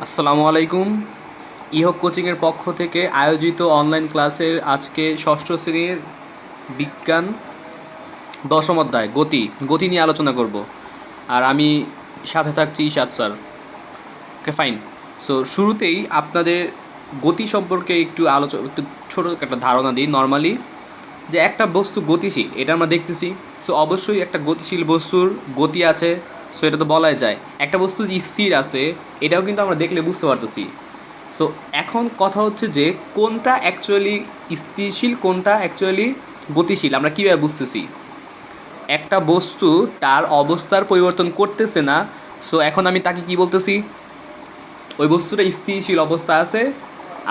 আসসালামু আলাইকুম। ইহক কোচিংয়ের পক্ষ থেকে আয়োজিত অনলাইন ক্লাসের আজকে ষষ্ঠ শ্রেণীর বিজ্ঞান দশম অধ্যায় গতি নিয়ে আলোচনা করব। আর আমি সাথে থাকছি ইশাদ স্যার। ওকে, ফাইন। সো শুরুতেই আপনাদের গতি সম্পর্কে একটু ছোটো একটা ধারণা দিই। নর্মালি যে একটা বস্তু গতিশীল এটা আমরা দেখতেছি। সো অবশ্যই একটা গতিশীল বস্তুর গতি আছে। সো এটা তো বলাই যায়। একটা বস্তু যে স্থির আছে এটাও কিন্তু আমরা দেখলে বুঝতে পারতেছি। সো এখন কথা হচ্ছে যে কোনটা অ্যাকচুয়ালি স্থিতিশীল, কোনটা অ্যাকচুয়ালি গতিশীল আমরা কীভাবে বুঝতেছি? একটা বস্তু তার অবস্থার পরিবর্তন করতেছে না। সো এখন আমি তাকে কি বলতেছি? ওই বস্তুটা স্থিতিশীল অবস্থা আছে।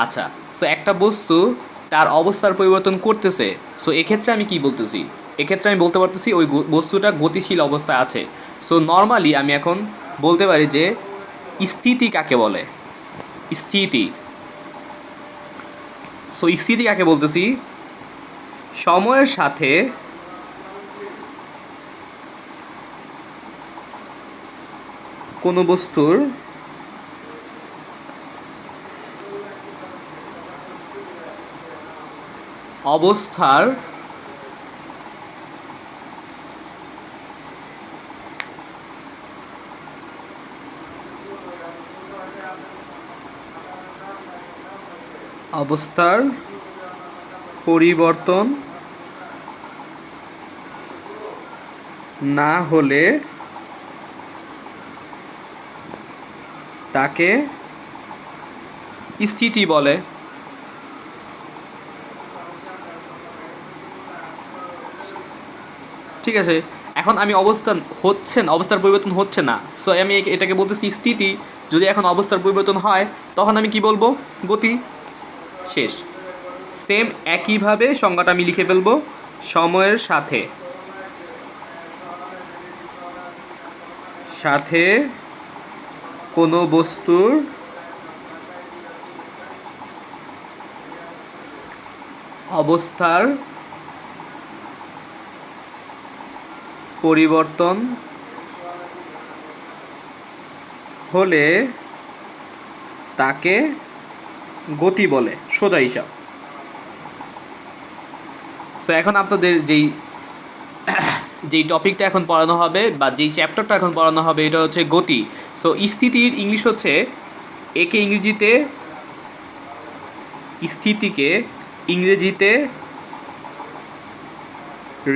আচ্ছা, সো একটা বস্তু তার অবস্থার পরিবর্তন করতেছে। সো এক্ষেত্রে আমি কি বলতেছি? এক্ষেত্রে আমি বলতে পারতেছি ওই বস্তুটা গতিশীল অবস্থায় আছে। সো নর্মালি আমি এখন বলতে পারি যে স্থিতি কাকে বলে? স্থিতি। সো স্থিতি কাকে বলতেছি? সময়ের সাথে কোনো বস্তুর অবস্থার পরিবর্তন না হলে তাকে স্থিতি বলে। ঠিক আছে, এখন আমি অবস্থার পরিবর্তন হচ্ছে না। সো আমি এটাকে বলতেছি স্থিতি। যদি এখন অবস্থার পরিবর্তন হয় তখন আমি কি বলবো? গতি। শেষ। সেম একইভাবে সংজ্ঞাটা আমি লিখে ফেলবো। সময়ের সাথে সাথে কোনো বস্তুর অবস্থার পরিবর্তন হলে তাকে গতি বলে। সোজা হিসাব। সো এখন আপনাদের যেই টপিকটা এখন পড়ানো হবে বা যেই চ্যাপ্টারটা এখন পড়ানো হবে এটা হচ্ছে গতি। সো স্থিতির ইংলিশ হচ্ছে স্থিতিকে ইংরেজিতে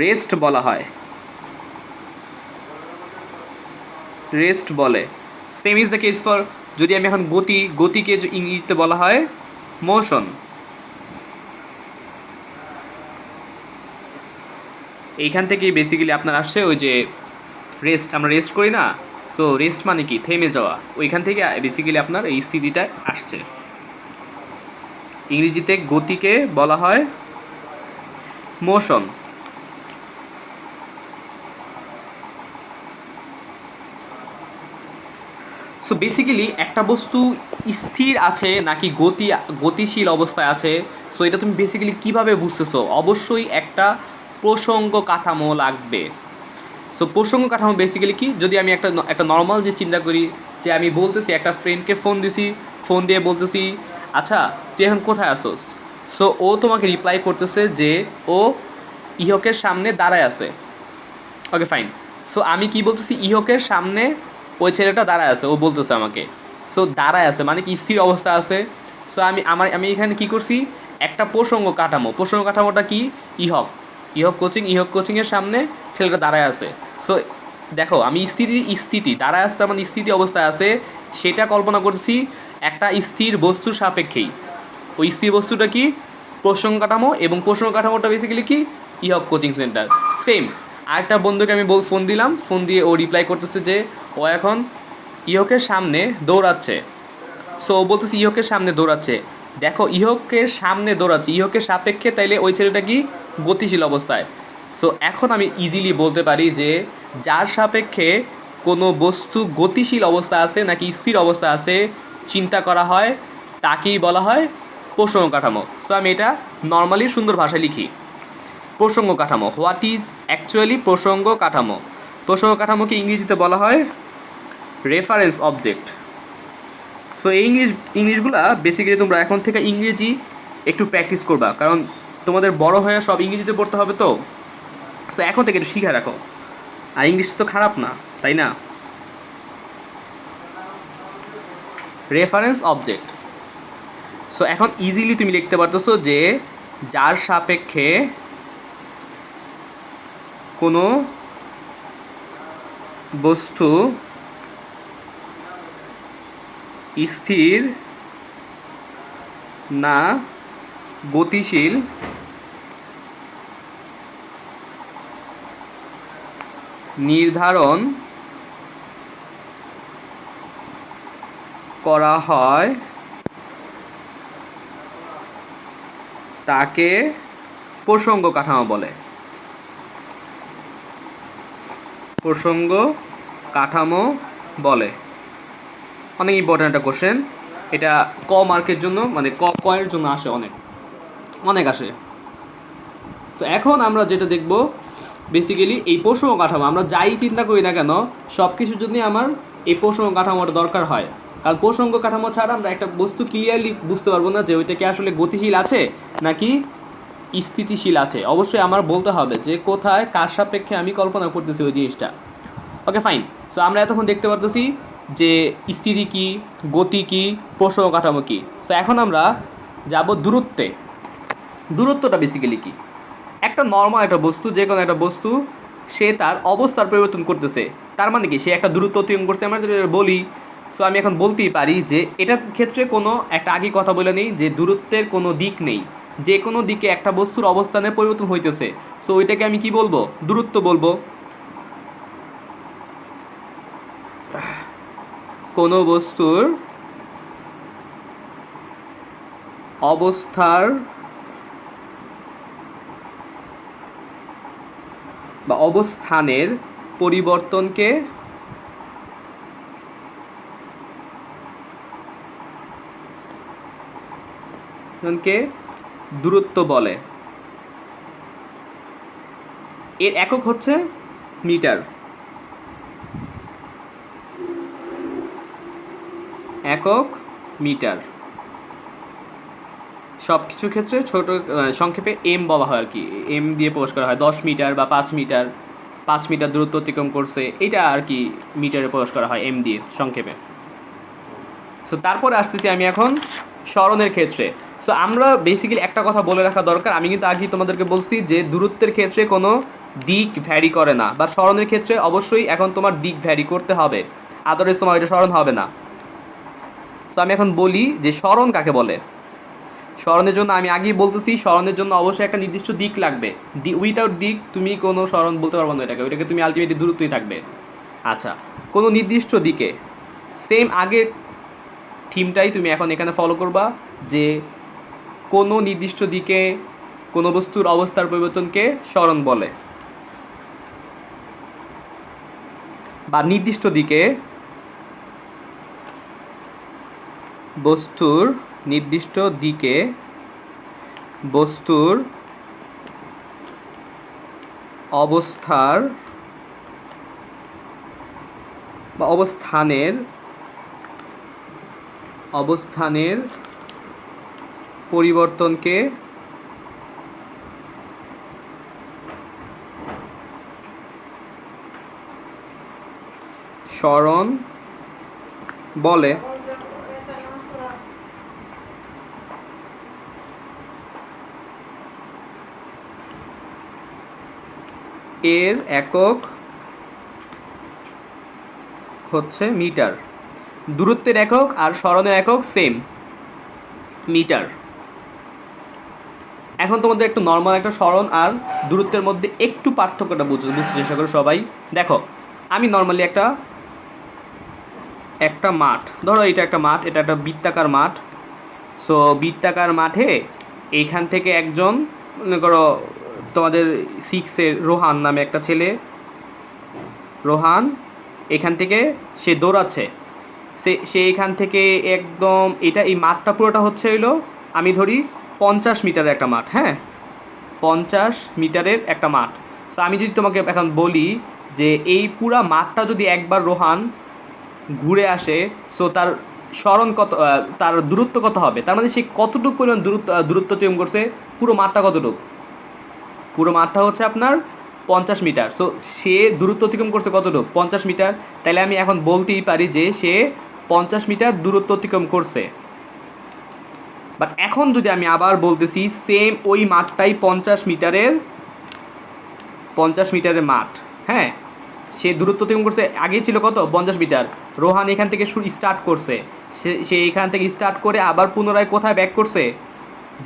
রেস্ট বলা হয়। রেস্ট বলে। Same is the case for, যদি আমি এখন গতিকে ইংরেজিতে বলা হয় মোশন। এইখান থেকেই বেসিক্যালি আপনার আসছে ওই যে রেস্ট, আমরা রেস্ট করি না? সো রেস্ট মানে কি? থেমে যাওয়া। ওইখান থেকে বেসিক্যালি আপনার এই স্থিতিটা আসছে। ইংরেজিতে গতিকে বলা হয় মোশন। সো বেসিক্যালি একটা বস্তু স্থির আছে নাকি গতিশীল অবস্থায় আছে, সো এটা তুমি বেসিক্যালি কীভাবে বুঝতেছো? অবশ্যই একটা প্রসঙ্গ কাঠামো লাগবে। সো প্রসঙ্গ কাঠামো বেসিক্যালি কি? যদি আমি একটা নর্মাল যে চিন্তা করি, যে আমি বলতেছি একটা ফ্রেন্ডকে ফোন দিয়ে বলতেছি আচ্ছা তুই এখন কোথায় আসোস? সো ও তোমাকে রিপ্লাই করতেছে যে ও ইহকের সামনে দাঁড়ায় আছে। ওকে, ফাইন। সো আমি কি বলতেছি? ইহকের সামনে ওই ছেলেটা দাঁড়ায় আছে, ও বলতেছে আমাকে। সো দাঁড়ায় আছে মানে কি? স্থির অবস্থা আছে। সো আমি এখানে কি করছি? একটা প্রসঙ্গ কাঠামোটা কি? ইহক কোচিংয়ের সামনে ছেলেটা দাঁড়ায় আছে। সো দেখো, আমি স্থিতি দাঁড়ায় আছে তার মানে স্থিতি অবস্থায় আছে, সেটা কল্পনা করছি একটা স্থির বস্তুর সাপেক্ষেই। ওই স্থির বস্তুটা কি? প্রসঙ্গ কাঠামো। এবং প্রসঙ্গ কাঠামোটা বেসিক্যালি কি? ইহক কোচিং সেন্টার। সেম আরেকটা বন্ধুকে আমি ফোন দিলাম, ফোন দিয়ে ও রিপ্লাই করতেছে যে ও এখন ইহকের সামনে দৌড়াচ্ছে। সো ও বলতেছে ইহকের সামনে দৌড়াচ্ছে। দেখো, ইহকের সামনে দৌড়াচ্ছে, ইহকের সাপেক্ষে, তাইলে ওই ছেলেটা কি? গতিশীল অবস্থায়। সো এখন আমি ইজিলি বলতে পারি যে যার সাপেক্ষে কোনো বস্তু গতিশীল অবস্থা আছে নাকি স্থির অবস্থা আছে চিন্তা করা হয়, তাকেই বলা হয় প্রসঙ্গ কাঠামো। সো আমি এটা নর্মালি সুন্দর ভাষায় লিখি। প্রসঙ্গ কাঠামো, হোয়াট ইজ অ্যাকচুয়ালি প্রসঙ্গ কাঠামো? প্রসঙ্গ কাঠামোকে ইংরেজিতে বলা হয় রেফারেন্স অবজেক্ট। সো এই ইংলিশগুলা বেসিক্যালি তোমরা এখন থেকে ইংরেজি একটু প্র্যাকটিস করবা, কারণ তোমাদের বড় হয়ে সব ইংরেজিতে পড়তে হবে তো। সো এখন থেকে একটু শিখে রাখো। আর ইংলিশ তো খারাপ না, তাই না? Reference object. সো এখন ইজিলি তুমি লিখতে পারতেছো যে যার সাপেক্ষে কোনো বস্তু স্থির না গতিশীল নির্ধারণ করা হয় তাকে প্রসঙ্গ কাঠামো বলে। প্রসঙ্গ কাঠামো বলে। অনেক ইম্পর্ট্যান্ট একটা কোশ্চেন এটা, ক মার্কের জন্য, মানে কয়ের জন্য আসে, অনেক আসে। সো এখন আমরা যেটা দেখব বেসিক্যালি এই প্রসঙ্গ কাঠামো, আমরা যাই চিন্তা করি না কেন সব কিছুর জন্যই আমার এই প্রসঙ্গ কাঠামোটা দরকার হয়। কারণ প্রসঙ্গ কাঠামো ছাড়া আমরা একটা বস্তু ক্লিয়ারলি বুঝতে পারবো না যে ওইটা কি আসলে গতিশীল আছে নাকি স্থিতিশীল আছে। অবশ্যই আমার বলতে হবে যে কোথায় কার সাপেক্ষে আমি কল্পনা করতেছি ওই জিনিসটা। Okay fine. সো আমরা এতক্ষণ দেখতে পারতেছি যে স্থিতি কী, গতি কী, প্রসঙ্গ কাঠামো কী। সো এখন আমরা যাব দূরত্বে। দূরত্বটা বেসিক্যালি কী? একটা নর্মাল একটা বস্তু, যে কোনো একটা বস্তু, সে তার অবস্থার পরিবর্তন করতেছে, তার মানে কি সে একটা দূরত্ব অতিক্রম করছে, আমরা যদি বলি। সো আমি এখন বলতেই পারি যে এটার ক্ষেত্রে কোনো একটা আগে কথা বলে নেই যে দূরত্বের কোনো দিক নেই, যে কোনো দিকে একটা বস্তুর অবস্থানের পরিবর্তন হইতেছে। সো ওইটাকে আমি কি বলবো? দূরত্ব বলবো। কোনো বস্তুর অবস্থার বা অবস্থানের পরিবর্তনকে দূরত্ব বলে। এর একক হচ্ছে মিটার। একক মিটার। সব কিছুর ক্ষেত্রে ছোট সংক্ষেপে এম বলা হয় আর কি, এম দিয়ে প্রকাশ করা হয়। 10 মিটার বা 5 মিটার, 5 মিটার দূরত্ব অতিক্রম করছে, এটা আর কি মিটারে প্রকাশ করা হয় এম দিয়ে সংক্ষেপে। সো তারপরে আসতেছি আমি এখন সরণের ক্ষেত্রে। সো আমরা বেসিক্যালি একটা কথা বলে রাখা দরকার, আমি কিন্তু আগেই তোমাদেরকে বলছি যে দূরত্বের ক্ষেত্রে কোনো দিক ভ্যারি করে না, বা সরণের ক্ষেত্রে অবশ্যই এখন তোমার দিক ভ্যারি করতে হবে, আদারওয়াইজ তোমার এটা সরণ হবে না। সো আমি এখন বলি যে সরণ কাকে বলে। সরণের জন্য আমি আগেই বলতেছি, সরণের জন্য অবশ্যই একটা নির্দিষ্ট দিক লাগবে। উইথাউট দিক তুমি কোনো সরণ বলতে পারবো না ওইটাকে তুমি আলটিমেটলি দূরত্বই থাকবে। আচ্ছা, কোনো নির্দিষ্ট দিকে, সেম আগের থিমটাই তুমি এখন এখানে ফলো করবা যে কোনো নির্দিষ্ট দিকে কোনো বস্তুর অবস্থার পরিবর্তনকে সরণ বলে, বা নির্দিষ্ট দিকে বস্তুর অবস্থার বা অবস্থানের পরিবর্তনকে সরণ বলে। এর একক হচ্ছে মিটার। দূরত্বের একক আর সরণের একক সেম, মিটার। এখন তোমাদের একটু নর্মাল একটা সরণ আর দূরত্বের মধ্যে একটু পার্থক্যটা বুঝতে চেষ্টা করো সবাই। দেখো আমি নর্মালি একটা মাঠ, ধরো এটা একটা মাঠ, এটা একটা বৃত্তাকার মাঠ। সো বৃত্তাকার মাঠে এইখান থেকে একজন, মনে করো তোমাদের 6-এর রোহান নামে একটা ছেলে, রোহান এখান থেকে সে দৌড়াচ্ছে, সে এখান থেকে একদম, এই মাঠটা পুরোটা হচ্ছে হইলো, আমি ধরি 50 মিটারের একটা মাঠ। হ্যাঁ, 50 মিটারের একটা মাঠ। সো আমি যদি তোমাকে এখন বলি যে এই পুরা মাঠটা যদি একবার রোহান ঘুরে আসে, সো তার স্মরণ কত, তার দূরত্ব কত হবে, তার মানে সে কতটুকু পরিমাণ দূরত্ব অতিক্রম করছে, পুরো মাঠটা কতটুকু, পুরো মাঠটা হচ্ছে আপনার 50 মিটার। সো সে দূরত্ব অতিক্রম করছে কতটুকু, 50 মিটার। তাহলে আমি এখন বলতেই পারি যে সে 50 মিটার দূরত্ব অতিক্রম করছে। বাট এখন যদি আমি আবার বলতেছি সেম ওই মাঠটাই 50 মিটারের মাঠ, হ্যাঁ, সে দূরত্ব অতিক্রম করছে, আগেই ছিল কত 50 মিটার। রোহান এখান থেকে স্টার্ট করছে, সে এখান থেকে স্টার্ট করে আবার পুনরায় কোথায় ব্যাক করছে,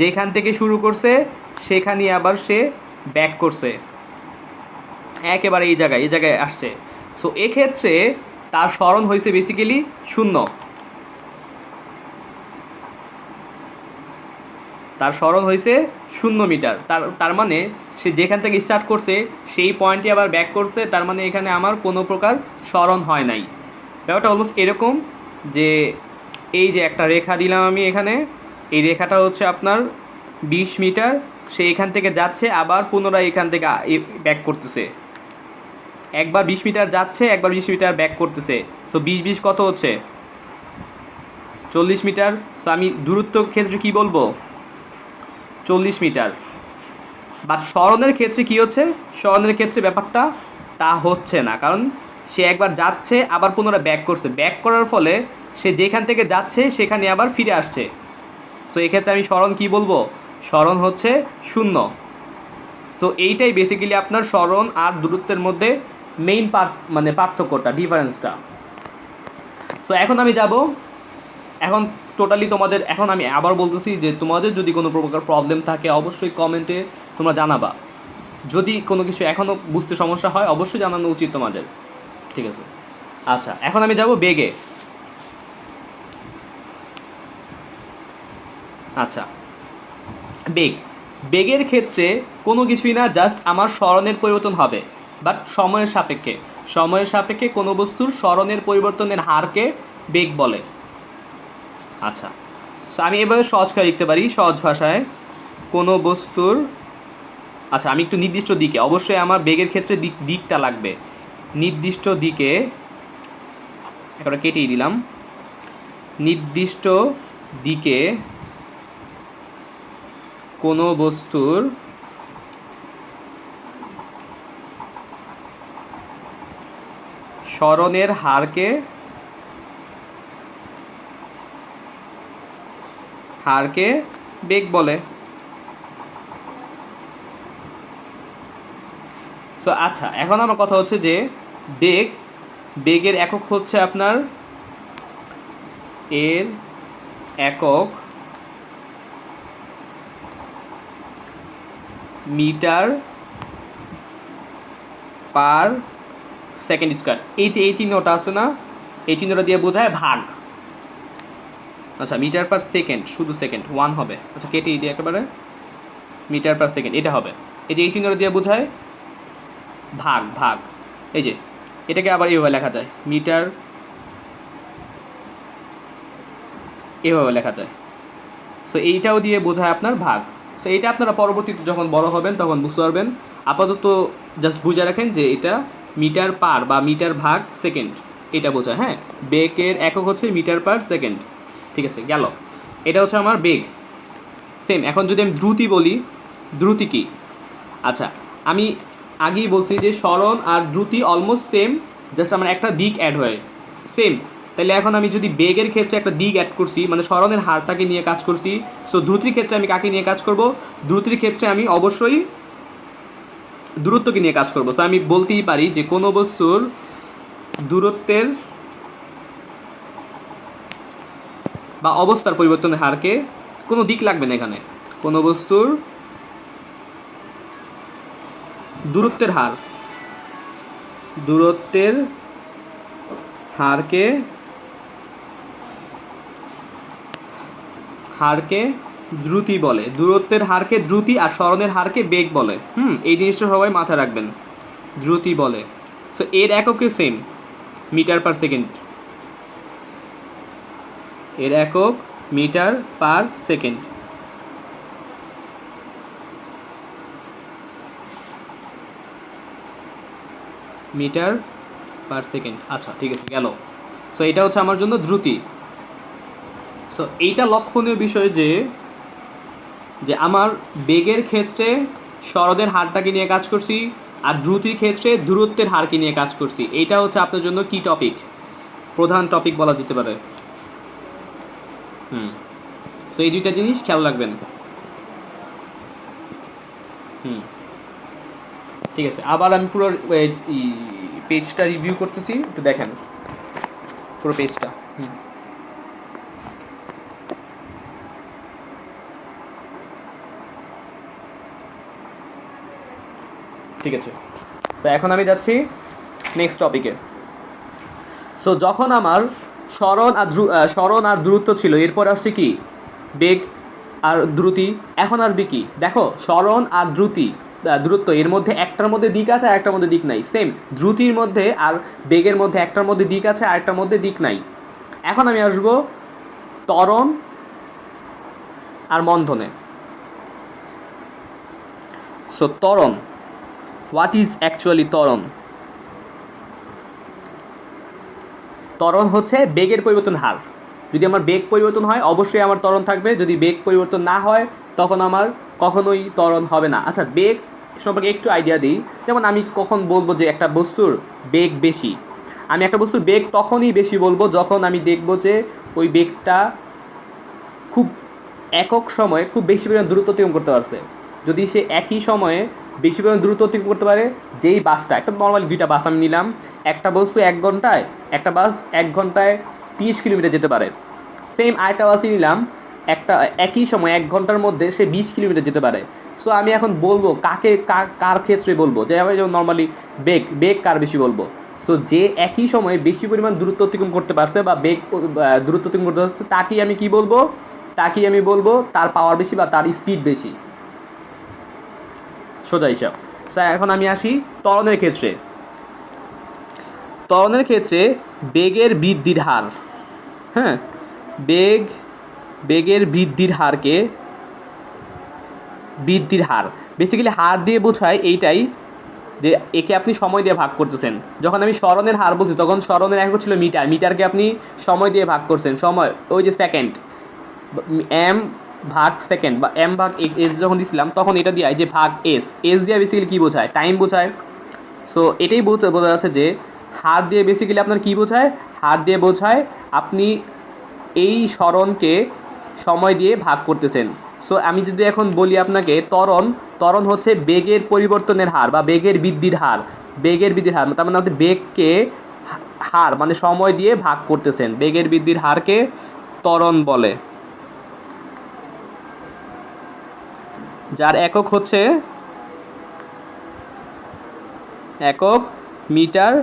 যেখান থেকে শুরু করছে সেখানে আবার সে ব্যাক করছে, একেবারে এই জায়গায় আসছে। সো এক্ষেত্রে তার স্মরণ হয়েছে বেসিক্যালি 0। তার স্মরণ হয়েছে 0 মিটার। তার মানে সে যেখান থেকে স্টার্ট করছে সেই পয়েন্টে আবার ব্যাক করছে, তার মানে এখানে আমার কোনো প্রকার স্মরণ হয় নাই। ব্যাপারটা অলমোস্ট এরকম যে এই যে একটা রেখা দিলাম আমি এখানে, এই রেখাটা হচ্ছে আপনার 20 মিটার, সে এখান থেকে যাচ্ছে আবার পুনরায় এখান থেকে ব্যাক করতেছে, একবার 20 মিটার যাচ্ছে, একবার 20 মিটার ব্যাক করতেছে। সো 20 কত হচ্ছে 40 মিটার। সো আমি দূরত্ব ক্ষেত্রে কি বলবো 40 মিটার। বাট স্মরণের ক্ষেত্রে কি হচ্ছে, স্মরণের ক্ষেত্রে ব্যাপারটা তা হচ্ছে না, কারণ সে একবার যাচ্ছে আবার পুনরায় ব্যাক করছে, ব্যাক করার ফলে সে যেখান থেকে যাচ্ছে সেখানে আবার ফিরে আসছে। সো এক্ষেত্রে আমি স্মরণ কি বলবো, স্মরণ হচ্ছে 0। সো এইটাই বেসিক্যালি আপনার স্মরণ আর দূরত্বের মধ্যে মেইন মানে পার্থক্যটা, ডিফারেন্সটা। সো এখন আমি যাব, এখন টোটালি তোমাদের, এখন আমি আবার বলতেছি যে তোমাদের যদি কোনো প্রকার প্রবলেম থাকে অবশ্যই কমেন্টে তোমরা জানাবা। যদি কোনো কিছু এখনও বুঝতে সমস্যা হয় অবশ্যই জানানো উচিত তোমাদের, ঠিক আছে? আচ্ছা, এখন আমি যাব বেগে। আচ্ছা, বেগের ক্ষেত্রে কোনো কিছুই না, জাস্ট আমার স্মরণের পরিবর্তন হবে, বাট সময়ের সাপেক্ষে কোনো বস্তুর স্মরণের পরিবর্তনের হারকে বেগ বলে। আচ্ছা, সো আমি এভাবে সহজ করে লিখতে পারি, সহজ ভাষায় কোনো বস্তুর, আচ্ছা আমি একটু নির্দিষ্ট দিকে, অবশ্যই আমার বেগের ক্ষেত্রে দিকটা লাগবে, নির্দিষ্ট দিকে, একটা কেটেই দিলাম, নির্দিষ্ট দিকে কোনো বস্তুর স্মরণের হারকে বেগ বলে। সো আচ্ছা, এখন আমার কথা হচ্ছে যে বেগের একক হচ্ছে আপনার, এর একক মিটার পার সেকেন্ড স্কোয়ার। এই যে এই চিহ্নটা আছে না, এই চিহ্নটা দিয়ে বোঝায় ভাগ। আচ্ছা, মিটার পার সেকেন্ড, শুধু সেকেন্ড 1 হবে, আচ্ছা কেটে দিয়ে একেবারে মিটার পার সেকেন্ড এটা হবে। এই যে এই চিহ্নটা দিয়ে বোঝায় ভাগ। এই যে এটাকে আবার এইভাবে লেখা যায়, মিটার, এভাবে লেখা যায়। সো এইটাও দিয়ে বোঝায় আপনার ভাগ। সো এইটা আপনারা পরবর্তীতে যখন বড় হবেন তখন বুঝতে পারবেন। আপাতত জাস্ট বুঝে রাখেন যে এটা মিটার পার বা মিটার ভাগ সেকেন্ড, এটা বোঝায়। হ্যাঁ, বেগের একক হচ্ছে মিটার পার সেকেন্ড, ঠিক আছে গেল। এটা হচ্ছে আমার বেগ। সেম এখন যদি আমি দ্রুতি বলি, দ্রুতি কি, আচ্ছা আমি আগেই বলছি যে স্মরণ আর দ্রুতি অলমোস্ট সেম, জাস্ট আমার একটা দিক অ্যাড হয় সেম। তাহলে এখন আমি যদি বেগের ক্ষেত্রে একটা দিক অ্যাড করছি, মানে স্মরণের হারটাকে নিয়ে কাজ করছি, সো দ্রুতির ক্ষেত্রে আমি কাকে নিয়ে কাজ করব, দ্রুতির ক্ষেত্রে আমি অবশ্যই দূরত্বকে নিয়ে কাজ করব। সো আমি বলতেই পারি যে কোনো বস্তুর দূরত্বের বা অবস্থার পরিবর্তনের হারকে, কোনো দিক লাগবে না এখানে, কোনো বস্তুর দূরত্বের হারকে দ্রুতি বলে। দূরত্বের হারকে দ্রুতি আর স্মরণের হারকে বেগ বলে। এই জিনিসটা সবাই মাথায় রাখবেন, দ্রুতি বলে। সো এর এককে সেম, মিটার পার সেকেন্ড, এর একক metre per second. Metre per second, আচ্ছা ঠিক আছে গেল। সো এটা হচ্ছে আমার জন্য দ্রুতি। সো এইটা লক্ষণীয় বিষয় যে যে আমার বেগের ক্ষেত্রে সরদের হারটাকে নিয়ে কাজ করছি, আর দ্রুতির ক্ষেত্রে দূরত্বের হারকে নিয়ে কাজ করছি। এইটা হচ্ছে আপনার জন্য কি টপিক, প্রধান টপিক বলা যেতে পারে। সো এই দুইটা জিনিস খেয়াল রাখবেন। ঠিক আছে, আবার আমি পুরো পেজটা রিভিউ করতেছি, একটু দেখেন পুরো পেজটা। ঠিক আছে, সো এখন আমি যাচ্ছি নেক্সট টপিকে। সো যখন আমার স্মরণ আর দূরত্ব ছিল, এরপর আসছে কি বেগ আর দ্রুতি। এখন আসবে কি, দেখো স্মরণ আর দূরত্ব এর মধ্যে একটার মধ্যে দিক আছে আর একটার মধ্যে দিক নাই। সেম দ্রুতির মধ্যে আর বেগের মধ্যে একটার মধ্যে দিক আছে আর একটার মধ্যে দিক নাই। এখন আমি আসব ত্বরণ আর মন্দনে। সো ত্বরণ, হোয়াট ইজ অ্যাকচুয়ালি ত্বরণ? ত্বরণ হচ্ছে বেগের পরিবর্তন হার। যদি আমার বেগ পরিবর্তন হয় অবশ্যই আমার ত্বরণ থাকবে, যদি বেগ পরিবর্তন না হয় তখন আমার কখনোই ত্বরণ হবে না। আচ্ছা, বেগ সম্পর্কে একটু আইডিয়া দিই। যেমন আমি কখন বলবো যে একটা বস্তুর বেগ বেশি? আমি একটা বস্তুর বেগ তখনই বেশি বলবো যখন আমি দেখবো যে ওই বেগটা খুব একক সময়ে খুব বেশি পরিমাণ দূরত্ব অতিক্রম করতে পারছে। যদি সে একই সময়ে বেশি পরিমাণ দূরত্ব অতিক্রম করতে পারে, যেই বাসটা, একটা নর্মালি দুইটা বাস আমি নিলাম, একটা বস্তু 1 ঘন্টায়, একটা বাস 1 ঘন্টায় 30 কিলোমিটার যেতে পারে। সেম আরেকটা বাসই নিলাম, একটা একই সময় 1 ঘন্টার মধ্যে সে 20 কিলোমিটার যেতে পারে। সো আমি এখন বলবো কার ক্ষেত্রে বলবো, যে আমি যেমন নর্মালি বেগ কার বেশি বলবো। সো যে একই সময়ে বেশি পরিমাণ দূরত্ব অতিক্রম করতে পারছে বা বেগ দূরত্ব অতিক্রম করতে পারছে, তাকেই আমি কি বলবো? তাকেই আমি বলবো তার পাওয়ার বেশি বা তার স্পিড বেশি, সোজা হিসাব। স্যার এখন আমি আসি ত্বরণের ক্ষেত্রে। ত্বরণের ক্ষেত্রে বেগের বৃদ্ধির হার, হ্যাঁ, বেগের বৃদ্ধির হার বেসিক্যালি হার দিয়ে বোঝায় এইটাই যে একে আপনি সময় দিয়ে ভাগ করতেছেন। যখন আমি স্মরণের হার বলছি তখন স্মরণের একক ছিল মিটার, মিটারকে আপনি সময় দিয়ে ভাগ করছেন, সময় ওই যে সেকেন্ড, এম ভাগ সেকেন্ড বা এম ভাগ এস যখন দিছিলাম তখন এটা দিয়ে যে ভাগ এস দিয়ে বেসিক্যালি কী বোঝায়? টাইম বোঝায়। সো এটাই বোঝা যাচ্ছে যে হার দিয়ে বেসিক্যালি আপনার কী বোঝায়? হার দিয়ে বোঝায় আপনি এই স্মরণকে সময় দিয়ে ভাগ করতেছেন। সো আমি যদি এখন বলি আপনাকে ত্বরণ হচ্ছে বেগের পরিবর্তনের হার বা বেগের বৃদ্ধির হার। তার মানে আপনি বেগকে হার মানে সময় দিয়ে ভাগ করতেছেন, বেগের বৃদ্ধির হারকে ত্বরণ বলে, যার একক হচ্ছে মিটার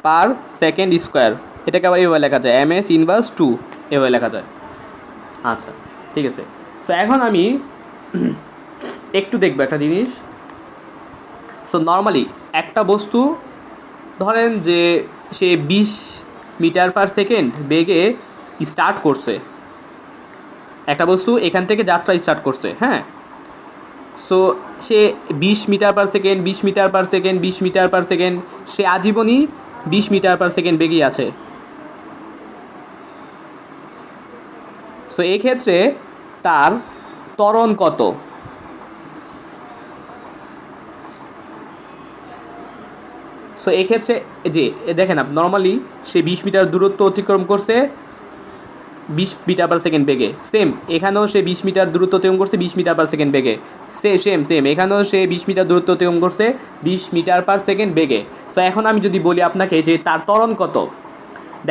পার সেকেন্ড স্কোয়ার। এটাকে আবার এভাবে লেখা যায় MS ইনভার্স 2, এভাবে লেখা যায়। আচ্ছা, ঠিক আছে। সো এখন আমি একটু দেখবো একটা জিনিস। সো নর্মালি একটা বস্তু ধরেন যে সে 20 মিটার পার সেকেন্ড বেগে স্টার্ট করছে, একটা বস্তু এখান থেকে যাত্রা স্টার্ট করছে, হ্যাঁ। সো সে 20 metre per second, 20 metre per second, 20 metre per second, সে আজীবনই 20 মিটার পার সেকেন্ড বেগেই আছে। সো এক্ষেত্রে তার ত্বরণ কত? সো এক্ষেত্রে যে দেখেন আপনি নর্মালি সে 20 মিটার দূরত্ব অতিক্রম করছে 20 মিটার পার সেকেন্ড বেগে। সেম এখানেও সে 20 মিটার দূরত্ব অতিক্রম করছে 20 মিটার পার সেকেন্ড বেগে। সেম এখানেও সে 20 মিটার দূরত্ব অতিক্রম করছে 20 মিটার পার সেকেন্ড বেগে। সো এখন আমি যদি বলি আপনাকে যে তার ত্বরণ কত,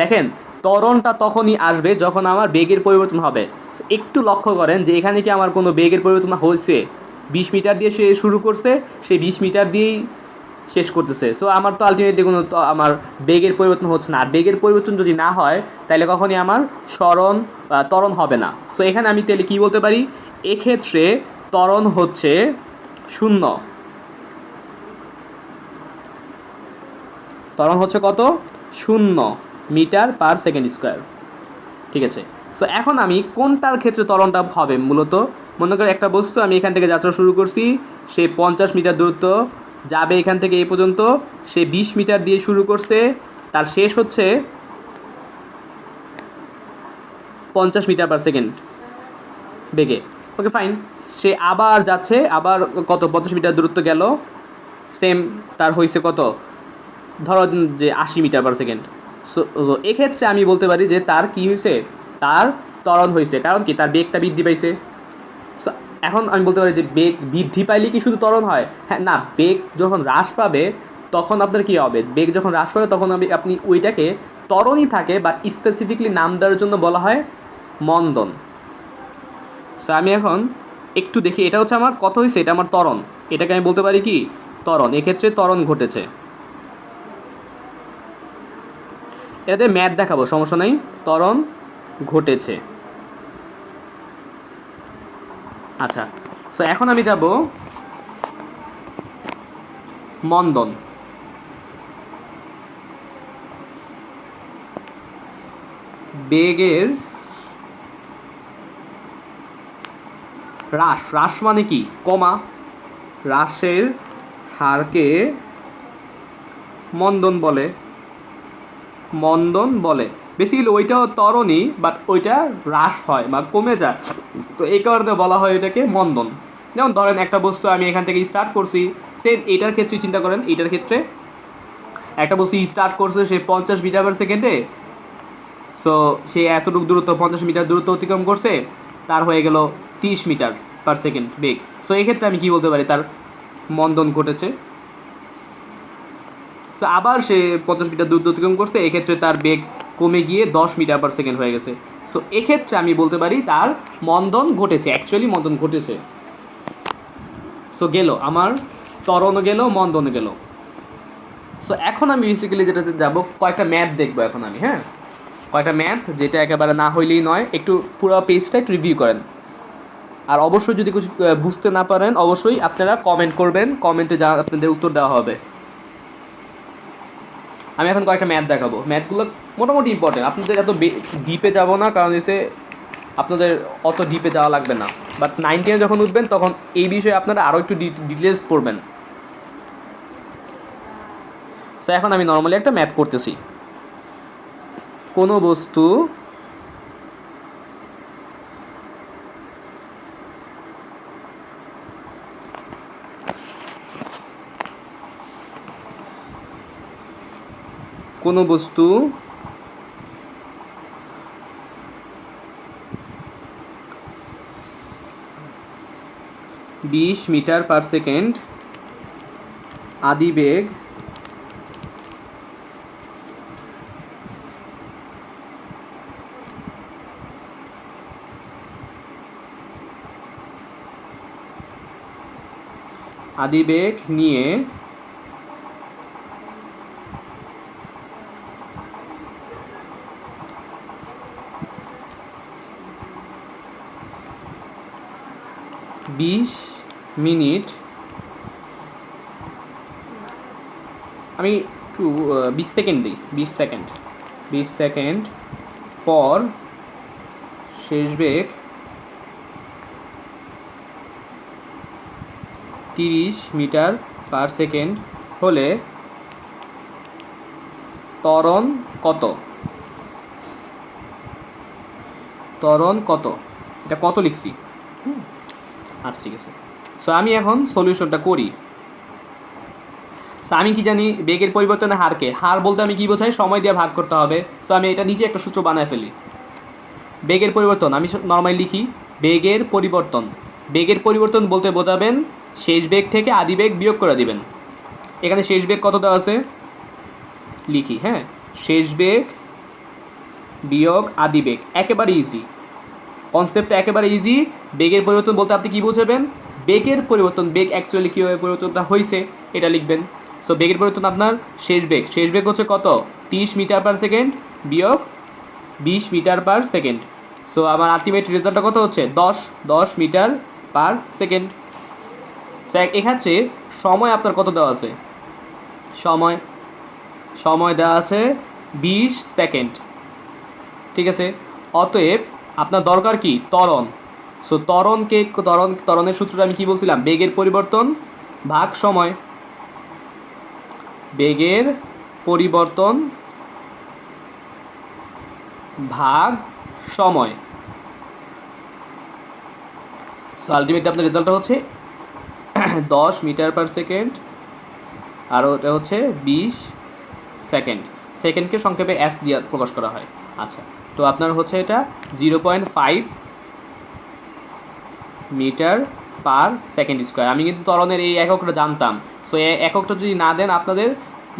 দেখেন ত্বরণটা তখনই আসবে যখন আমার বেগের পরিবর্তন হবে। একটু লক্ষ্য করেন যে এখানে কি আমার কোনো বেগের পরিবর্তন হয়েছে? 20 মিটার দিয়ে সে শুরু করছে, সে 20 মিটার দিয়েই শেষ করতেছে। সো আমার তো আলটিমেটলি কোনো আমার বেগের পরিবর্তন হচ্ছে না। আর বেগের পরিবর্তন যদি না হয় তাহলে কখনই আমার ত্বরণ হবে না। সো এখানে আমি তাহলে কী বলতে পারি? এক্ষেত্রে ত্বরণ হচ্ছে 0। ত্বরণ হচ্ছে কত? 0 মিটার পার সেকেন্ড স্কোয়ার। ঠিক আছে। সো এখন আমি কোনটার ক্ষেত্রে ত্বরণটা হবে মূলত, মনে করি একটা বস্তু আমি এখান থেকে যাত্রা শুরু করছি, সে 50 মিটার দূরত্ব যাবে এখান থেকে এই পর্যন্ত, সে 20 মিটার দিয়ে শুরু করছে, তার শেষ হচ্ছে 50 মিটার/সেকেন্ড বেগে। ওকে ফাইন, সে আবার যাচ্ছে, আবার কত 50 মিটার দূরত্ব গেল, সেম তার হয়েছে কত, ধরো যে 80 মিটার/সেকেন্ড। সো এক্ষেত্রে আমি বলতে পারি যে তার কি হয়েছে, তার ত্বরণ হয়েছে, কারণ কি তার বেগটা বৃদ্ধি পাইছে। সো এখন আমি বলতে পারি যে বেগ বৃদ্ধি পাইলে কি শুধু ত্বরণ হয়? হ্যাঁ, না, বেগ যখন হ্রাস পাবে তখন আপনার কী হবে, বেগ যখন হ্রাস পাবে তখন আপনি ওইটাকে ত্বরণই থাকে, বা স্পেসিফিকলি নাম দেওয়ার জন্য বলা হয় মন্দন। সো আমি এখন একটু দেখি, এটা হচ্ছে আমার কত হয়েছে, এটা আমার ত্বরণ, এটাকে আমি বলতে পারি কি ত্বরণ। এক্ষেত্রে ত্বরণ ঘটেছে, এটাতে ম্যাথ দেখাবো, সমস্যা নেই। ত্বরণ ঘটেছে। আচ্ছা, সো এখন আমি যাব মন্দন। বেগের হ্রাস, হ্রাস মানে কি কমা, হ্রাসের হারকে মন্দন বলে, মন্দন বলে। বেসিক্যালি ওইটাও ত্বরণই, বাট ওইটা হ্রাস হয় বা কমে যায়, তো এই কারণে বলা হয় এটাকে মন্দন। যেমন ধরেন একটা বস্তু আমি এখান থেকে স্টার্ট করছি, সেম এটার ক্ষেত্রে চিন্তা করেন, এটার ক্ষেত্রে একটা বস্তু স্টার্ট করছে সে 50 মিটার/সেকেন্ডে, সো সে এতটুকু দূরত্ব 50 মিটার দূরত্ব অতিক্রম করছে, তার হয়ে গেল 30 মিটার/সেকেন্ড বেগ। সো এক্ষেত্রে আমি কি বলতে পারি, তার মন্দন ঘটেছে। সো আবার সে 50 মিটার দূরত্ব অতিক্রম করছে, এক্ষেত্রে তার বেগ কমে গিয়ে 10 মিটার/সেকেন্ড হয়ে গেছে। সো এক্ষেত্রে আমি বলতে পারি তার মন্দন ঘটেছে, অ্যাকচুয়ালি মন্দন ঘটেছে। সো গেল আমার ত্বরণও গেল, মন্দনও গেল। সো এখন আমি বেসিক্যালি যেটাতে যাব, কয়েকটা ম্যাথ দেখবো এখন আমি। হ্যাঁ, কয়েকটা ম্যাথ, যেটা একেবারে না হইলেই নয়, একটু পুরো পেজটা একটু রিভিউ করেন। আর অবশ্যই যদি কিছু বুঝতে না পারেন অবশ্যই আপনারা কমেন্ট করবেন, কমেন্টে যা আপনাদের উত্তর দেওয়া হবে। আমি এখন কয়েকটা ম্যাথ দেখাবো, ম্যাথগুলো মোটামুটি ইম্পর্টেন্ট। আপনাদের এত ডিপে যাব না, কারণ এসে আপনাদের অত ডিপে যাওয়া লাগবে না, বাট 9-10 যখন উঠবেন তখন এই বিষয়ে আপনারা আরও একটু ডিটেলস পড়বেন। সো এখন আমি নর্মালি একটা ম্যাথ করতেছি। কোনো বস্তু কোনো বস্তু বিশ মিটার/সেকেন্ড আদিবেগ নিয়ে বিশ মিনিট, আমি একটু 20 সেকেন্ড দিই, 20 সেকেন্ড পর শেষ বেগ 30 মিটার/সেকেন্ড হলে ত্বরণ কত? ত্বরণ কত, এটা কত লিখছি। আচ্ছা, ঠিক আছে। সো আমি এখন সলিউশনটা করি। সো আমি কি জানি, বেগের পরিবর্তনের হারকে, হার বলতে আমি কি বোঝাই, সময় দিয়ে ভাগ করতে হবে। সো আমি এটা নিজে একটা সূত্র বানায় ফেলি। বেগের পরিবর্তন আমি নর্মালি লিখি বেগের পরিবর্তন। বেগের পরিবর্তন বলতে বোঝাবেন শেষ বেগ থেকে আদি বেগ বিয়োগ করে দিবেন। এখানে শেষ বেগ কত দেওয়া আছে লিখি। হ্যাঁ, শেষ বেগ বিয়োগ আদি বেগ, একেবারে ইজি কনসেপ্টটা, একেবারে ইজি। বেগের পরিবর্তন বলতে আপনি কী বুঝাবেন, বেগের পরিবর্তন, বেগ অ্যাকচুয়ালি কীভাবে পরিবর্তনটা হয়েছে এটা লিখবেন। সো বেগের পরিবর্তন আপনার শেষ বেগ হচ্ছে কত, 30 মিটার/সেকেন্ড বিয়োগ 20 মিটার/সেকেন্ড। সো আমার আলটিমেট রেজাল্টটা কত হচ্ছে 10 মিটার/সেকেন্ড। সো এক্ষেত্রে সময় আপনার কত দেওয়া আছে, সময় দেওয়া আছে 20 সেকেন্ড। ঠিক আছে, অতএব আপনার দরকার কি ত্বরণ। সো ত্বরণের সূত্রটা আমি কি বলছিলাম, বেগের পরিবর্তন ভাগ সময়। বেগের পরিবর্তন ভাগ সময়। সো আলটিমেটলি আপনার রেজাল্টটা হচ্ছে 10 মিটার পার সেকেন্ড, আর ওটা হচ্ছে 20 সেকেন্ড। সেকেন্ডকে সংক্ষেপে এস দিয়ে প্রকাশ করা হয়। আচ্ছা, তো আপনার হচ্ছে এটা 0.5 মিটার পার সেকেন্ড স্কোয়ার। আমি কিন্তু ত্বরণের এই এককটা জানতাম। সো এই এককটা যদি না দেন আপনাদের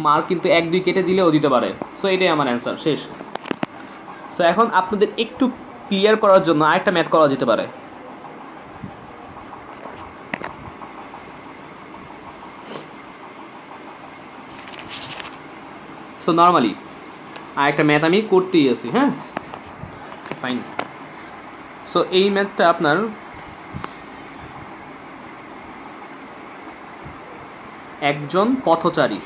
মার্ক কিন্তু 1-2 কেটে দিলেও দিতে পারে। সো এটাই আমার অ্যান্সার, শেষ। সো এখন আপনাদের একটু ক্লিয়ার করার জন্য আরেকটা ম্যাথ করা যেতে পারে। সো নর্মালি আরেকটা ম্যাথ আমি করতেই আছি, হ্যাঁ, ফাইন। সো এই ম্যাথটা আপনার একজন পথচারী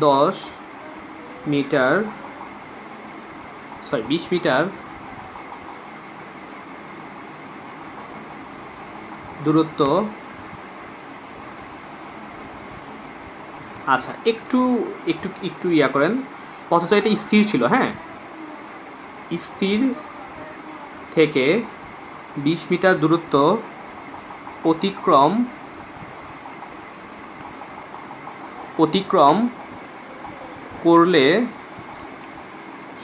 10 মিটার 20 মিটার দূরত্ব, আচ্ছা একটু একটু একটু ইয়া করেন, পথচারীটা স্থির ছিল, হ্যাঁ, স্থির থেকে 20 মিটার দূরত্ব অতিক্রম করলে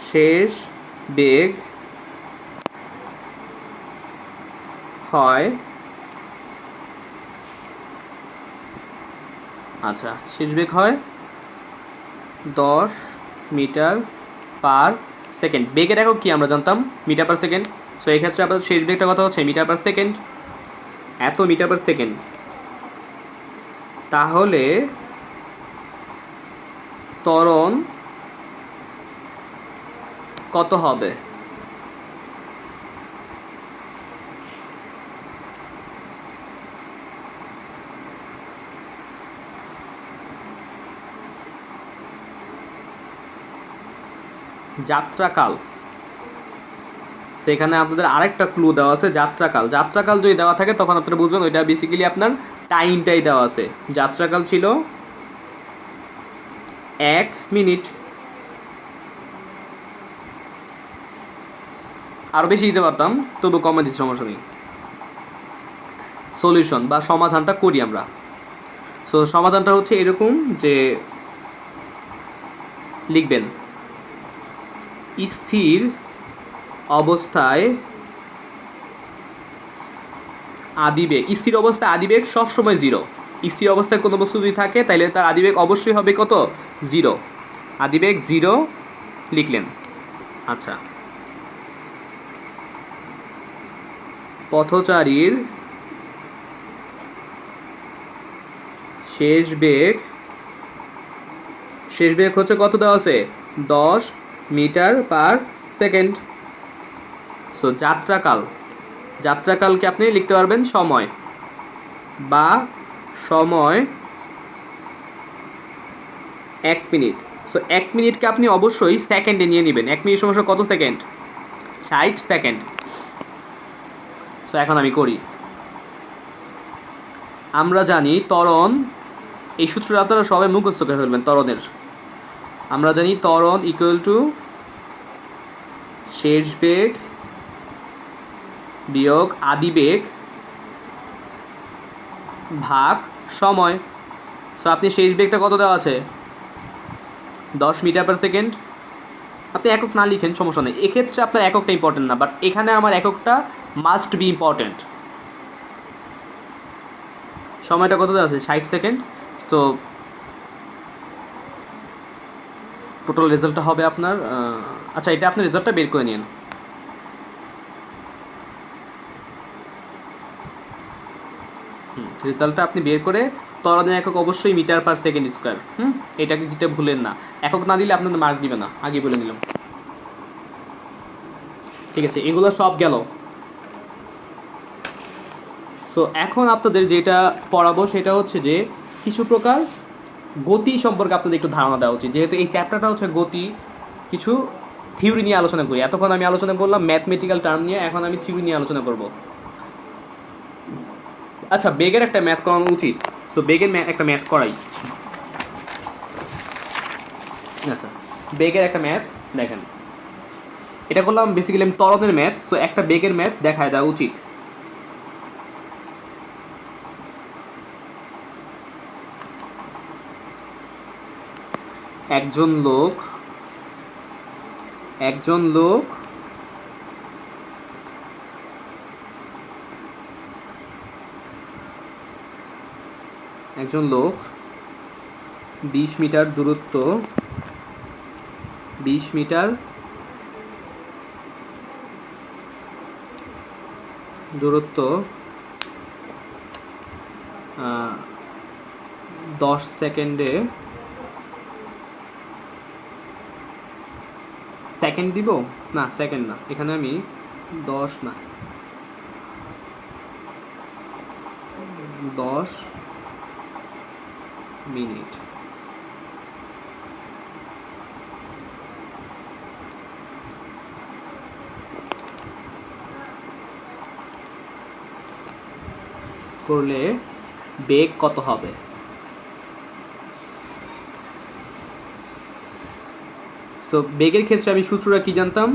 শেষ বেগ হয়, আচ্ছা শেষ বেগ হয় 10 মিটার পার সেকেন্ড। বেগের একক কি আমরা জানতাম? Metre per second. সো এই ক্ষেত্রে আপনার শেষ বেগটা কথা হচ্ছে মিটার পার সেকেন্ড, এত মিটার পার সেকেন্ড। তাহলে ত্বরণ কত হবে? যাত্রাকাল, সেখানে আপনাদের আরেকটা ক্লু দেওয়া আছে, যাত্রাকাল। যাত্রাকাল যদি দেওয়া থাকে তখন আপনারা বুঝবেন ওইটা বেসিক্যালি আপনার টাইমটাই দেওয়া আছে। যাত্রাকাল ছিল 1 মিনিট। আরও বেশি দিতে পারতাম, তবু কমে দিচ্ছি, সমস্যা নেই। সলিউশন বা সমাধানটা করি আমরা। সো সমাধানটা হচ্ছে এরকম যে লিখবেন স্থির অবস্থায় আদিবেগ, স্থির অবস্থায় আদিবেগ সবসময় 0। স্থির অবস্থায় কোনো বস্তু যদি থাকে তাহলে তার আদিবেগ অবশ্যই হবে কত? 0। আদিবেগ 0 লিখলেন। আচ্ছা, পথচারীর শেষ বেগ হচ্ছে কত দেওয়া আছে? 10 মিটার পার সেকেন্ড। সো যাত্রাকালকে আপনি লিখতে পারবেন সময়, বা সময় 1 মিনিট। সো 1 মিনিটকে আপনি অবশ্যই সেকেন্ডে নিয়ে নেবেন। 1 মিনিট সমস্যা কত সেকেন্ড? 60 সেকেন্ড। সো এখন আমি করি। আমরা জানি ত্বরণ, এই সূত্রটা আপনারা সবাই মুখস্থ করে ফেলবেন ত্বরণের। আমরা জানি ত্বরণ ইকুয়াল টু শেষ বেগ বিয়োগ আদিবেগ ভাগ সময়। সো আপনি শেষ বেগটা কত দেওয়া আছে? 10 মিটার পার সেকেন্ড। আপনি একক না লিখেন সমস্যা নেই, এক্ষেত্রে আপনার এককটা ইম্পর্টেন্ট না, বাট এখানে আমার এককটা মাস্ট বি ইম্পর্টেন্ট। সময়টা কত দেওয়া আছে? 60 সেকেন্ড। তো টোটাল রেজাল্টটা হবে আপনার, আচ্ছা এটা আপনি রেজাল্টটা বের করে নিন। রেজাল্টটা আপনি বের করে ত্বরণের একক অবশ্যই মিটার পার সেকেন্ড স্কোয়ার। এটাকে দিতে ভুলেন না, একক না দিলে আপনাদের মার্ক দিবে না, আগে বলে নিলাম। ঠিক আছে, এগুলো সব গেল। সো এখন আপনাদের যেটা পড়াবো সেটা হচ্ছে যে কিছু প্রকার গতি সম্পর্কে আপনাদের একটু ধারণা দেওয়া উচিত, যেহেতু এই চ্যাপ্টারটা হচ্ছে গতি। কিছু থিওরি নিয়ে আলোচনা করি। এতক্ষণ আমি আলোচনা করলাম ম্যাথমেটিক্যাল টার্ম নিয়ে, এখন আমি থিওরি নিয়ে আলোচনা করব। আচ্ছা, বেগের একটা ম্যাথ করানো উচিত। সো বেগের একটা ম্যাথ করাই। আচ্ছা, বেগের একটা ম্যাথ দেখেন, এটা করলাম বেসিক্যালি আমি ত্বরণের ম্যাথ। সো একটা বেগের ম্যাথ দেখায় দেওয়া উচিত। একজন লোক একজন লোক একজন লোক 20 মিটার দূরত্ব 20 মিটার দূরত্ব 10 সেকেন্ডে সেকেন্ড দিব না, সেকেন্ড না, এখানে আমি 10 না 10 মিনিট করলে বেগ কত হবে? সো বেগের ক্ষেত্রে আমি সূত্রটা কি জানতাম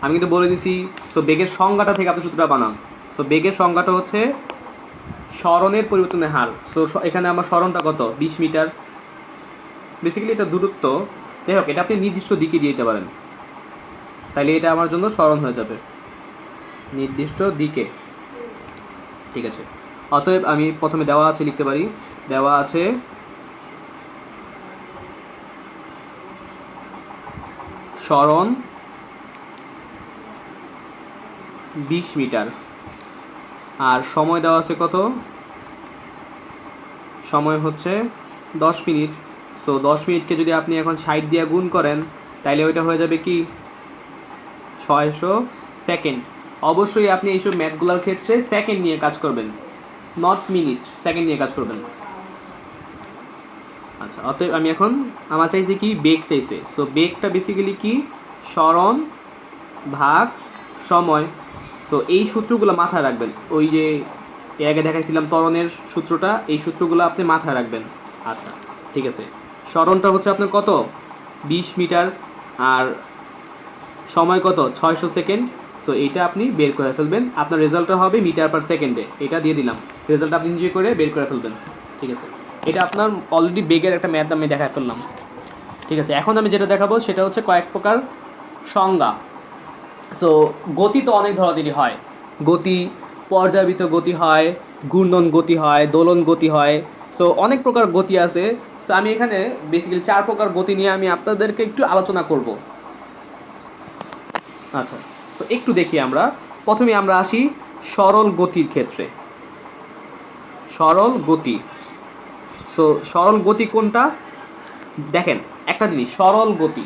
আমি কিন্তু বলে দিছি। সো বেগের সংজ্ঞাটা থেকে আপনি সূত্রটা বানান। সো বেগের সংজ্ঞাটা হচ্ছে সরণের পরিবর্তনের হার। সো এখানে আমার সরণটা কত? 20 মিটার। বেসিক্যালি এটা দূরত্ব, যাই হোক এটা আপনি নির্দিষ্ট দিকে দিয়ে দিতে পারেন, তাইলে এটা আমার জন্য সরণ হয়ে যাবে নির্দিষ্ট দিকে। ঠিক আছে, অতএব আমি প্রথমে দেওয়া আছে লিখতে পারি, দেওয়া আছে সরণ 20 মিটার আর সময় দেওয়া আছে কত? সময় হচ্ছে 10 মিনিট। সো 10 মিনিটকে যদি আপনি এখন 60 দিয়ে গুণ করেন তাইলে ওইটা হয়ে যাবে কি 600 সেকেন্ড। অবশ্যই আপনি এইসব ম্যাথগুলোর ক্ষেত্রে সেকেন্ড নিয়ে কাজ করবেন, নট মিনিট, সেকেন্ড নিয়ে কাজ করবেন। আচ্ছা, অতএব আমি এখন আমার চাইছে কি বেগ চাইছে। সো বেগটা বেসিক্যালি কি সরণ ভাগ সময়। সো এই সূত্রগুলো মাথায় রাখবেন, ওই যে এর আগে দেখাইছিলাম ত্বরণের সূত্রটা, এই সূত্রগুলো আপনি মাথায় রাখবেন। আচ্ছা ঠিক আছে, সরণটা হচ্ছে আপনার কত? 20 মিটার আর সময় কত? 600 সেকেন্ড। সো এইটা আপনি বের করে ফেলবেন, আপনার রেজাল্টটা হবে মিটার পার সেকেন্ডে। এটা দিয়ে দিলাম, রেজাল্ট আপনি নিজে করে বের করে ফেলবেন। ঠিক আছে, এটা আপনার অলরেডি বেগের একটা ম্যাথ আমি দেখায় ফেললাম। ঠিক আছে, এখন আমি যেটা দেখাবো সেটা হচ্ছে কয়েক প্রকার সংজ্ঞা। সো গতি তো অনেক ধরনেরই হয়, গতি পর্যায়বৃত্ত গতি হয়, ঘূর্ণন গতি হয়, দোলন গতি হয়। সো অনেক প্রকার গতি আছে। সো আমি এখানে বেসিক্যালি 4 প্রকার গতি নিয়ে আমি আপনাদেরকে একটু আলোচনা করব। আচ্ছা, সো একটু দেখি আমরা। প্রথমে আমরা আসি সরল গতির ক্ষেত্রে। সরল গতি, সো সরল গতি কোনটা? দেখেন একটা জিনিস, সরল গতি।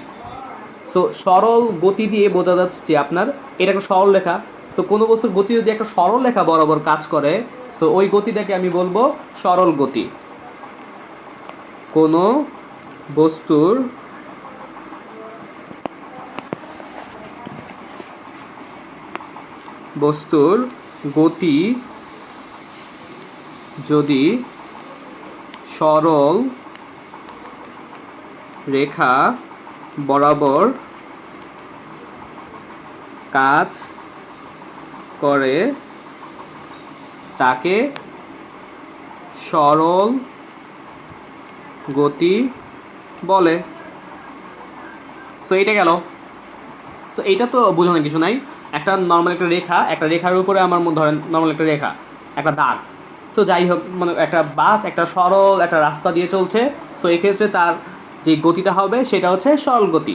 সো সরল গতি দিয়ে বোঝা যাচ্ছে যে আপনার এটা একটা সরল রেখা। সো কোনো বস্তুর গতি যদি একটা সরল রেখা বরাবর কাজ করে, সো ওই গতিটাকে আমি বলবো সরল গতি। কোনো বস্তুর গতি যদি সরল রেখা বরাবর কাজ করে তাকে সরল গতি বলে। সো এইটা গেল। সো এইটা তো বোঝানোর কিছু নাই, একটা নর্মাল একটা রেখা, একটা রেখার উপরে আমার ধরেন নর্মাল একটা রেখা, একটা দাগ। তো যাই হোক, মানে একটা বাস একটা সরল একটা রাস্তা দিয়ে চলছে। সো এক্ষেত্রে তার যে গতিটা হবে সেটা হচ্ছে সরল গতি।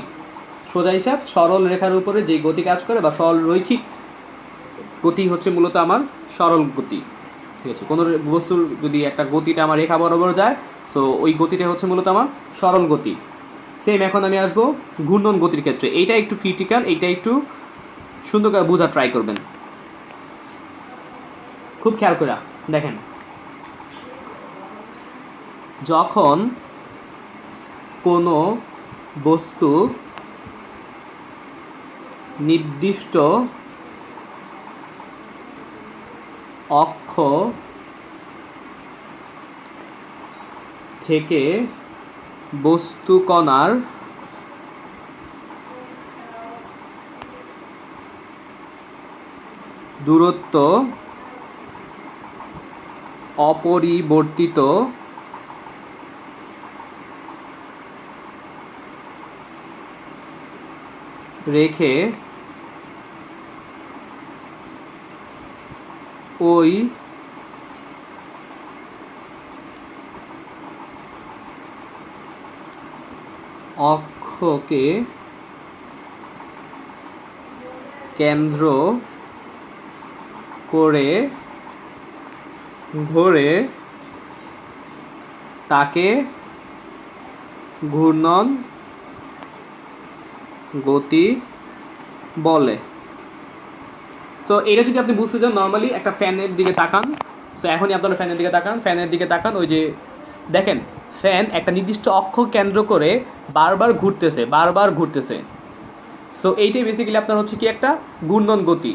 সোজা হিসাব, সরল রেখার উপরে যে গতি কাজ করে বা সরল রৈখিক গতি হচ্ছে মূলত আমার সরল গতি। ঠিক আছে, কোনো বস্তুর যদি একটা গতিটা আমার রেখা বরাবর যায়, সো ওই গতিটা হচ্ছে মূলত আমার সরল গতি। সেম এখন আমি আসবো ঘূর্ণন গতির ক্ষেত্রে। এইটা একটু ক্রিটিক্যাল, এইটা একটু সুন্দর করে বোঝার ট্রাই করবেন, খুব খেয়াল করে দেখেন। যখন কোনো বস্তু নির্দিষ্ট অক্ষ থেকে বস্তু কণার দূরত্ব অপরিবর্তিত রেখে ওই অক্ষকে কেন্দ্র করে ঘোরে তাকে ঘূর্ণন গতি বলে। সো এটা যদি আপনি বুঝতে চান, নর্মালি একটা ফ্যানের দিকে তাকান। সো এখনই আপনারা ফ্যানের দিকে তাকান, ওই যে দেখেন ফ্যান একটা নির্দিষ্ট অক্ষ কেন্দ্র করে বারবার ঘুরতেছে। সো এইটাই বেসিক্যালি আপনার হচ্ছে কি একটা ঘূর্ণন গতি।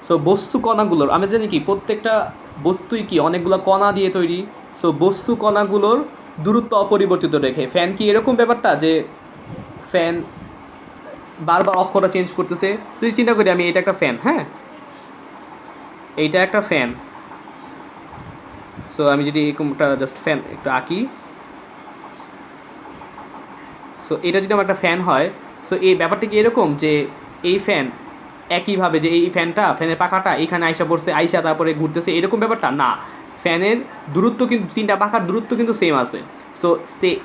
সো বস্তু কণাগুলোর, আমরা জানি কি প্রত্যেকটা বস্তুই কি অনেকগুলো কণা দিয়ে তৈরি। সো বস্তু কণাগুলোর দূরত্ব অপরিবর্তিত রেখে ফ্যান কি এরকম ব্যাপারটা যে ফ্যান বারবার অক্ষটা চেঞ্জ করতেছে। তুই চিন্তা করি আমি এটা একটা ফ্যান, হ্যাঁ এইটা একটা ফ্যান। সো আমি যদি এরকমটা জাস্ট ফ্যান একটু আঁকি, সো এটা যদি আমার একটা ফ্যান হয়, সো এই ব্যাপারটা কি এরকম যে এই ফ্যান একইভাবে যে এই ফ্যানের পাখাটা এখানে আইসা পড়ছে, আইসা তারপরে ঘুরতেছে, এরকম ব্যাপারটা না। ফ্যানের দূরত্ব কিন্তু তিনটা পাখার দূরত্ব কিন্তু সেম আছে। সো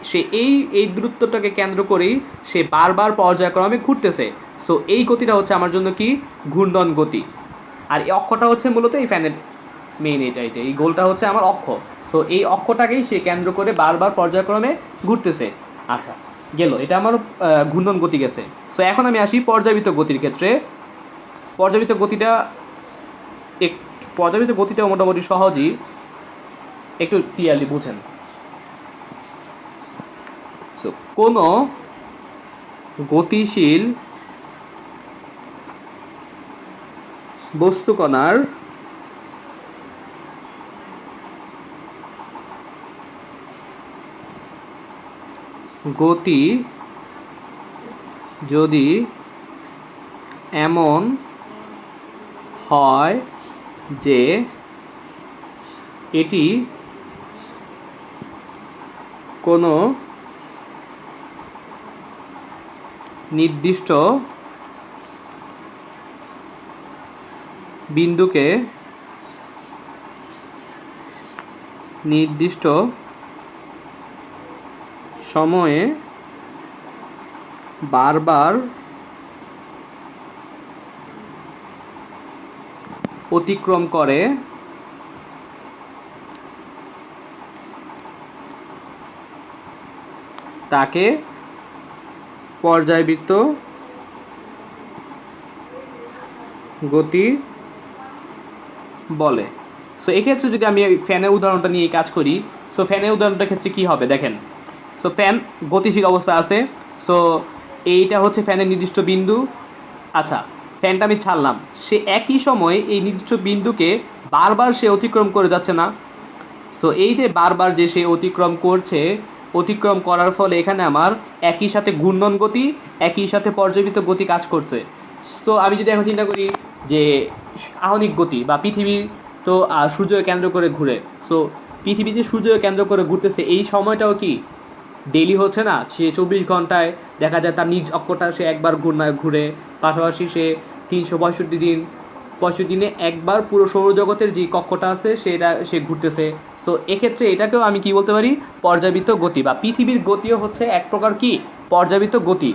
সে এই দূরত্বটাকে কেন্দ্র করেই সে বারবার পর্যায়ক্রমে ঘুরতেছে। সো এই গতিটা হচ্ছে আমার জন্য কি ঘূর্ণন গতি। আর এই অক্ষটা হচ্ছে মূলত এই ফ্যানের মেইন, এইটা এই গোলটা হচ্ছে আমার অক্ষ। সো এই অক্ষটাকেই সে কেন্দ্র করে বারবার পর্যায়ক্রমে ঘুরতেছে। আচ্ছা গেল, এটা আমার ঘূর্ণন গতি গেছে। সো এখন আমি আসি পর্যাবৃত্ত গতির ক্ষেত্রে। পর্যাবৃত্ত গতিটাও মোটামুটি সহজই, একটু ক্লিয়ারলি বুঝেন। সো কোনো গতিশীল বস্তুকণার গতি যদি এমন হয় যে এটি কোনো নির্দিষ্ট বিন্দুকে নির্দিষ্ট সময়ে বারবার অতিক্রম করে তাকে পর্যায়বৃত্ত গতি বলে। সো এক্ষেত্রে যদি আমি ফ্যানের উদাহরণটা নিয়ে কাজ করি, সো ফ্যানের উদাহরণটার ক্ষেত্রে কী হবে দেখেন। সো ফ্যান গতিশীল অবস্থা আছে। সো এইটা হচ্ছে ফ্যানের নির্দিষ্ট বিন্দু। আচ্ছা ফ্যানটা আমি ছাড়লাম, সে একই সময়ে এই নির্দিষ্ট বিন্দুকে বারবার সে অতিক্রম করে যাচ্ছে না। সো এই যে বারবার যে সে অতিক্রম করছে, অতিক্রম করার ফলে এখানে আমার একই সাথে ঘূর্ণন গতি, একই সাথে পর্যাবৃত্ত গতি কাজ করছে। সো আমি যদি এখন চিন্তা করি যে আহনিক গতি বা পৃথিবী তো সূর্যকে কেন্দ্র করে ঘুরে। সো পৃথিবী যে সূর্যকে কেন্দ্র করে ঘুরতেছে এই সময়টাও কি ডেইলি হচ্ছে না। সে 24 ঘন্টায় দেখা যায় তার নিজ অক্ষটা সে একবার ঘুরে, পাশাপাশি সে 365 দিনে একবার পুরো সৌরজগতের যে কক্ষটা আছে সেটা সে ঘুরতেছে। সো এক্ষেত্রে এটাকেও আমি কি বলতে পারি পর্যাবৃত্ত গতি, বা পৃথিবীর গতিও হচ্ছে এক প্রকার কি পর্যাবৃত্ত গতি।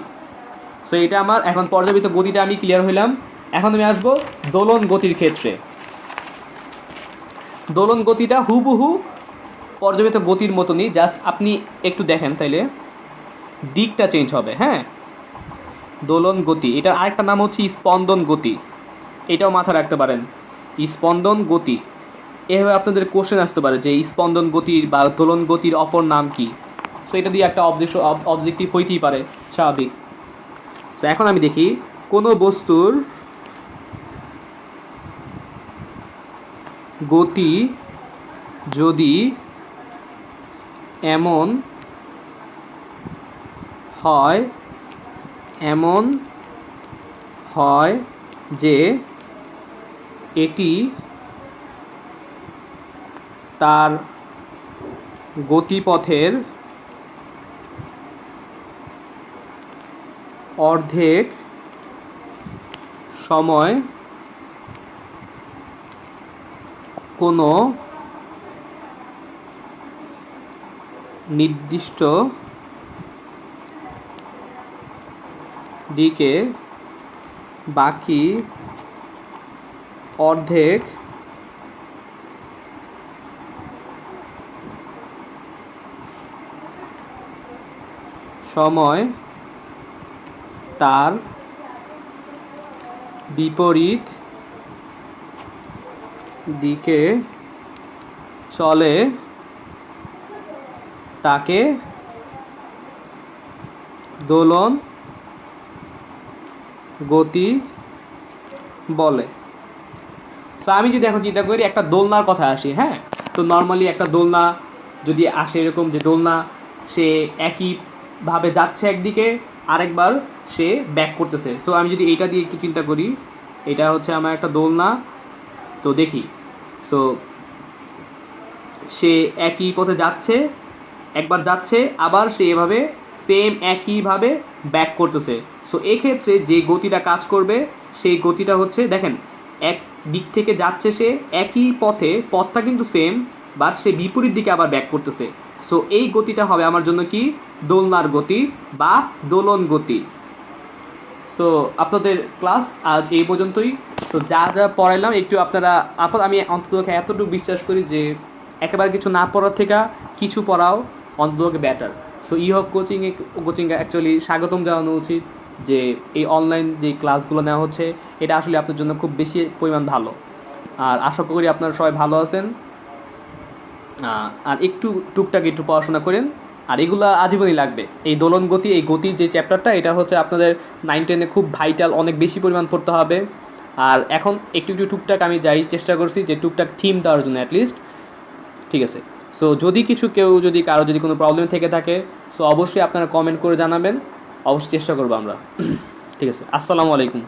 সো এটা আমার এখন পর্যাবৃত্ত গতিটা আমি ক্লিয়ার হইলাম। এখন আমি আসবো দোলন গতির ক্ষেত্রে। দোলন গতিটা হুবহু পর্যাবৃত্ত গতির মতনই, জাস্ট আপনি একটু দেখেন তাইলে দিকটা চেঞ্জ হবে। হ্যাঁ দোলন গতি, এটার আরেকটা নাম হচ্ছে স্পন্দন গতি, এটাও মাথায় রাখতে পারেন স্পন্দন গতি। এভাবে আপনাদের কোশ্চেন আসতে পারে যে স্পন্দন গতির বা দোলন গতির অপর নাম কি। সো এটা দিয়ে একটা অবজেক্টিভ হইতেই পারে, স্বাভাবিক। সো এখন আমি দেখি কোনো বস্তুর গতি যদি এমন হয় এমন হয় যে এটি তার গতিপথের অর্ধেক সময় কোনো নির্দিষ্ট দিকে, বাকি অর্ধেক সময় তার বিপরীত দিকে চলে, তাকে দোলন গতি বলে। সো আমি যদি এখন চিন্তা করি একটা দোলনার কথা আসি, হ্যাঁ, তো নর্মালি একটা দোলনা যদি আসে এরকম যে দোলনা সে একইভাবে যাচ্ছে একদিকে, আরেকবার সে ব্যাক করতেছে। তো আমি যদি এইটা দিয়ে একটু চিন্তা করি, এটা হচ্ছে আমার একটা দোলনা, তো দেখি সো সে একই পথে যাচ্ছে, একবার যাচ্ছে, আবার সে এভাবে সেম একইভাবে ব্যাক করতেছে। সো এক্ষেত্রে যে গতিটা কাজ করবে সেই গতিটা হচ্ছে, দেখেন এক দিক থেকে যাচ্ছে সে একই পথে, পথটা কিন্তু সেম, বাট সে বিপরীত দিকে আবার ব্যাক করতেছে। সো এই গতিটা হবে আমার জন্য কি দোলনার গতি বা দোলন গতি। সো আপনাদের ক্লাস আজ এই পর্যন্তই। সো যা যা পড়াইলাম একটু আপনারা আমি অন্তত এতটুকু বিশ্বাস করি যে একেবারে কিছু না পড়ার থেকে কিছু পড়াও অন্তত বেটার। সো ইহক কোচিংয়ে অ্যাকচুয়ালি স্বাগতম জানানো উচিত যে এই অনলাইন যে ক্লাসগুলো নেওয়া হচ্ছে এটা আসলে আপনার জন্য খুব বেশি পরিমাণ ভালো। আর আশা করি আপনারা সবাই ভালো আছেন, আর একটু টুকটাক একটু পড়াশোনা করেন। আর এগুলো আজীবনই লাগবে। এই দোলন গতি, এই গতির যে চ্যাপ্টারটা, এটা হচ্ছে আপনাদের 9-10-এ খুব ভাইটাল, অনেক বেশি পরিমাণ পড়তে হবে। আর এখন একটু একটু টুকটাক আমি চেষ্টা করছি যে টুকটাক থিম দেওয়ার জন্য অ্যাটলিস্ট, ঠিক আছে। সো যদি কারো যদি কোনো প্রবলেম থেকে থাকে সো অবশ্যই আপনারা কমেন্ট করে জানাবেন, অবশ্যই চেষ্টা করবো আমরা। ঠিক আছে, আসসালামু আলাইকুম।